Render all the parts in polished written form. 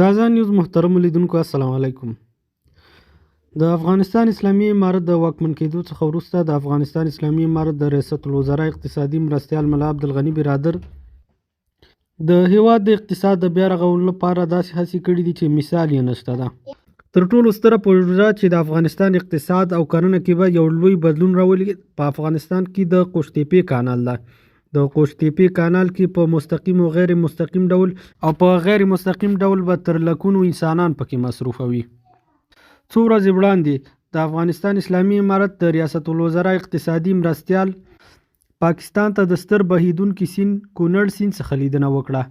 د اذان نیوز محترم لیدونکو السلام علیکم. د افغانستان اسلامي امارت د واکمن کېدو څخه وروسته د افغانستان اسلامي امارت د ریاست الوزرا اقتصادي مرستیال ملا عبدالغني برادر د هیواد د اقتصاد د بیا رغولو لپاره داسې هڅې کړې دي چې مثال یې نشته ده. تر ټولو ستره پروژه چې د افغانستان اقتصاد او کرنه کې به یو لوی بدلون راولي په افغانستان کې د قوشتېپې کانال ده. د قوشتېپې کانال کې په مستقیم او غیر مستقیم ډول او په غیر مستقیم ډول به تر لکونو انسانان پکې مصروفوي. څو ورځې وړاندې د افغانستان اسلامي امارت د ریاست الوزرا اقتصادي مرستیال پاکستان ته د ستر بهیدونکي سیند کونړ سیند څخه لیدنه وکړه.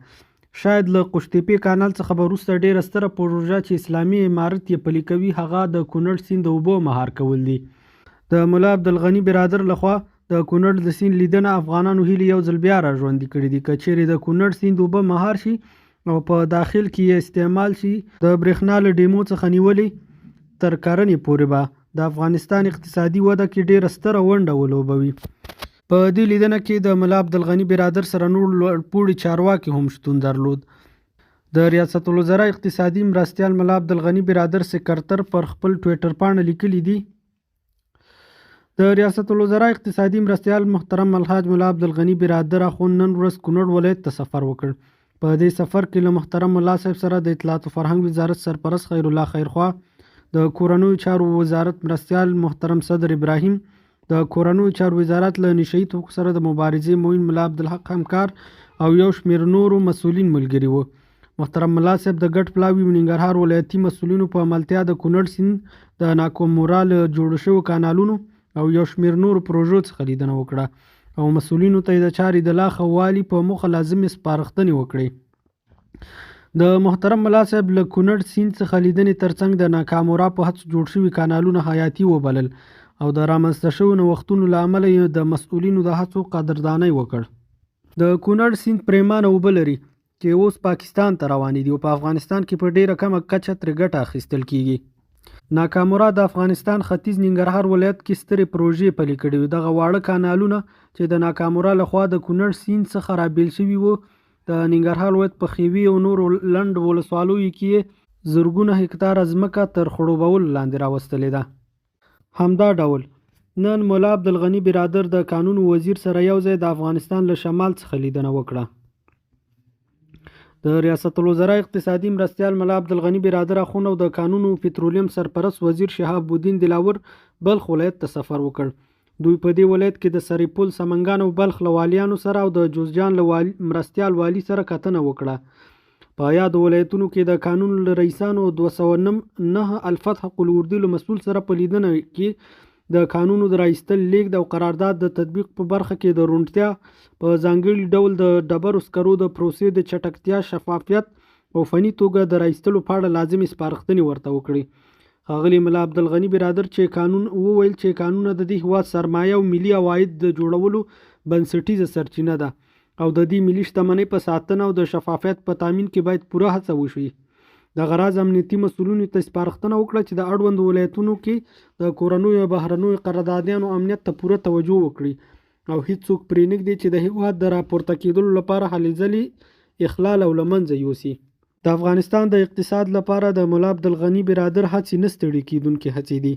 شاید له قوشتېپې کانال څخه به وروسته ډیره ستره پروژه چې اسلامي امارت یې پلي کوي هغه د کونړ سیند د اوبو مهار کول دي. د ملا عبدالغني برادر لخوا د کونړ د سیند لیدنه افغانانو هیلې یو ځل بیا را ژوندي کړي دي. که چیرې د کونړ سیند اوبه مهار شي او په داخل کې یې استعمال شي د برېښنا له ډیمو څخه نیولې تر کرنې پورې به د افغانستان اقتصادي وده کې ډیره ستره ونډه ولوبوي. په دې لیدنه کې د ملا عبدالغني برادر سره نور لوړپوړي چارواکي هم شتون درلود. د ریاست الوزرا اقتصادي مرستیال ملا عبدالغني برادر سکرتر پر خپل ټویټر پاڼه لیکلي دي: د ریاست الوزرا اقتصادي مرستیال محترم الحاج ملا عبدالغني برادر اخوند نن ورځ کونړ ولایت ته سفر وکړ. په دې سفر کې له محترم ملا صاحب سره د اطلاعات و فرهنګ وزارت سرپرست خیر الله خیرخوا، د کورنیو چارو وزارت مرستیال محترم صدر ابراهیم، د کورنیو چارو وزارت له نشهیي توکو سره د مبارزې معین ملا عبدالحق همکار او یو شمېر نورو مسؤلین ملګري وو. محترم ملا صاحب د ګډ پلاوي ننګرهار ولایتي مسؤلینو په عملتیا د کونړ سیند د ناکامورا له جوړو شویو کانالونو او یو شمېر نورو پروژو څخه لیدنه وکړه او مسؤلینو ته د چارې د لا ښه والي په موخه لازمې سپارښتنې وکړې. د محترم ملا صاحب له کونړ سیند څخه لیدنې ترڅنګ د ناکامورا په هڅو جوړ شوي کانالونه حیاتي وبلل او د رامنځته شویو نوښتونو له امله یې د مسؤلینو د هڅو قدردانۍ وکړ. د کونړ سیند پرېمانه اوبه لري چې اوس پاکستان ته روانې دي او په افغانستان کې په ډیره کمه کچه ترې ګټه اخیستل کیږي. ناکامورا د افغانستان ختیځ ننګرهار ولایت کې سترې پروژې پلي کړې وې. دغه واړه کانالونه چې د ناکامورا لخوا د کونړ سیند څخه رابیل شوي وو د ننګرهار ولایت په خیوي او نورو لنډ ولسوالیو کې زرګونه هکتاره ځمکه تر خړوبولو لاندې راوستلې ده. همدا ډول نن ملا عبدالغني برادر د قانون وزیر سره یو ځای د افغانستان له شمال څخه لیدنه وکړه. د ریاست الوزرا اقتصادي مرستیال ملا عبدالغني برادر اخوند او د قانون او پترولیم سرپرست وزیر شهاب الدین دلاور بلخ ولایت ته سفر وکړ. دوی په دې ولایت کې د سرپل، سمنګان او بلخ له والیانو سره او د جوزجان له مرستیال والي سره کتنه وکړه. په یادو ولایتونو کې د قانون له رئیسانو 209 الفتح قل اردو له مسؤل سره په لیدنه کې د قانونو د راایستل لیږد او قرارداد د تطبیق په برخه کې د روڼتیا په ځانګړي ډول د ډبرو سکرو د پروسې د چټکتیا، شفافیت او فني توګه د راایستلو په اړه لازمې سپارښتنې ورته وکړي. ښاغلي ملا عبدالغني برادر چې قانون وویل چې قانونونه د دې هیواد سرمایه او ملي عواید د جوړولو بنسټیزه سرچینه ده او د دې ملي شتمنۍ په ساتنه او د شفافیت په تامین کې باید پوره هڅه وشي. د غراض امنیتي مسؤلینو ته سپارښتنه وکړه چې د اړوندو ولایتونو کې د کورنیو او بهرنیو قراردادیانو امنیت ته پوره توجه وکړي او هیڅوک پرې نږدي چې د هیواد د راپورته کېدلو لپاره هلې ځلې اخلال او له منځه یوسي. د افغانستان د اقتصاد لپاره د ملا عبدالغني برادر هڅې نه ستړي کېدونکې هڅې دي.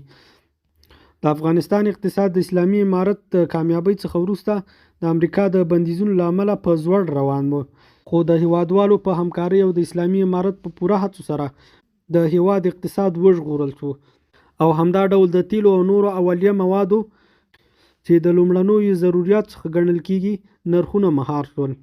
د افغانستان اقتصاد د اسلامي امارت د کامیابۍ څخه وروسته د امریکا د بندیزونو له امله په زوړ روان و، خو د هیوادوالو په همکارۍ او د اسلامي امارت په پوره هڅو سره د هیواد اقتصاد وژغورل شو او همدا ډول د تیلو او نورو اولیه موادو چې د لومړنیو ضرورت څخه ګڼل کیږي نرخونه مهار شول.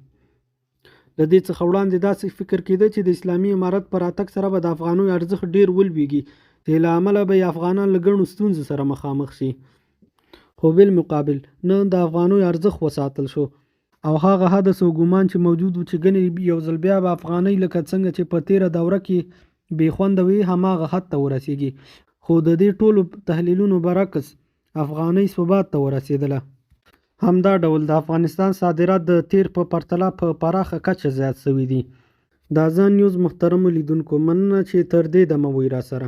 له دې څخه وړاندې داسې فکر کېده چې د اسلامي امارت په راتګ سره به د افغانیو ارزښت ډیر ولویږي چې له امله به افغانان له ګڼو ستونزو سره مخامخ شي. خو بالمقابل نن د افغانیو ارزښت وساتل شو او هغه حدس او ګمان چې موجود و چې ګنې یو ځل بیا به افغانۍ لکه څنګه چې په تیره دوره کې بې خونده وي هماغه حد ته ورسیږي. خو د دې ټولو تحلیلونو برعکس افغانۍ ثبات ته ورسېدله. همدا ډول د افغانستان صادرات د تیر په پرتله په پراخه کچه زیات شوي دي. د اذان نیوز محترمو لیدونکو مننه چې تر دې دمه وئ را سره.